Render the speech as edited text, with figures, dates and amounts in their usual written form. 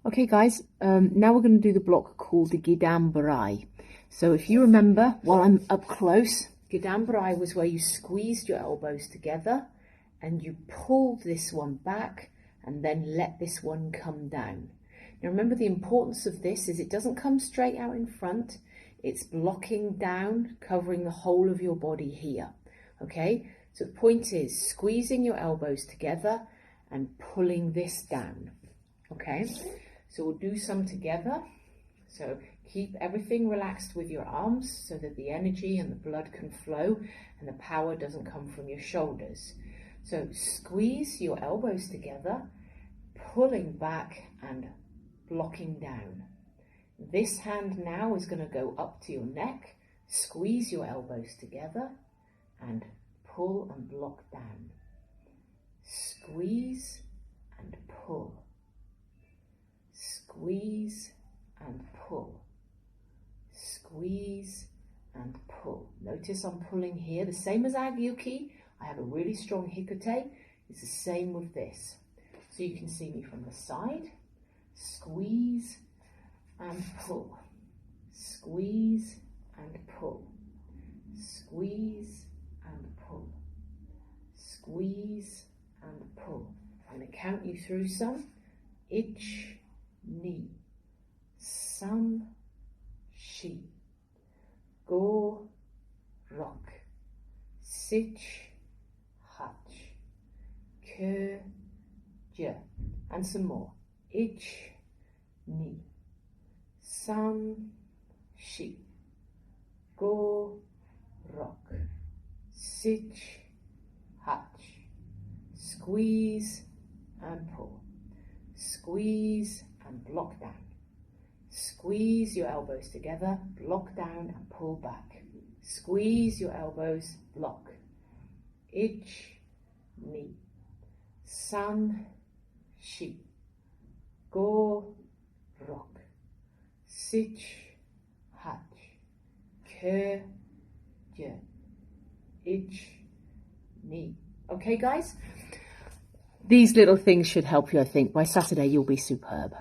Okay guys, now we're going to do the block called the Gedan barai. So if you remember, while I'm up close, Gedan barai was where you squeezed your elbows together and you pulled this one back and then let this one come down. Now remember, the importance of this is it doesn't come straight out in front, it's blocking down, covering the whole of your body here. Okay, so the point is squeezing your elbows together and pulling this down. Okay, so we'll do some together. So keep everything relaxed with your arms so that the energy and the blood can flow and the power doesn't come from your shoulders. So squeeze your elbows together, pulling back and blocking down. This hand now is going to go up to your neck. Squeeze your elbows together and pull and block down. Squeeze and pull. Squeeze and pull. Squeeze and pull. Notice I'm pulling here, the same as Agyuki. I have a really strong hikote. It's the same with this. So you can see me from the side. Squeeze and pull. Squeeze and pull. Squeeze and pull. Squeeze and pull. I'm going to count you through some. Ich, ni, sam, shi, go, rock, sich, hutch, ke, je, and some more. Ich, ni, sam, shi, go, rock, sich, hutch, squeeze and pull, squeeze and block down. Squeeze your elbows together, block down and pull back. Squeeze your elbows, block. Ich, ni, sam, shi, go, rock, sich, hutch, ke, je, ich, ni. Okay guys? These little things should help you, I think. By Saturday, you'll be superb.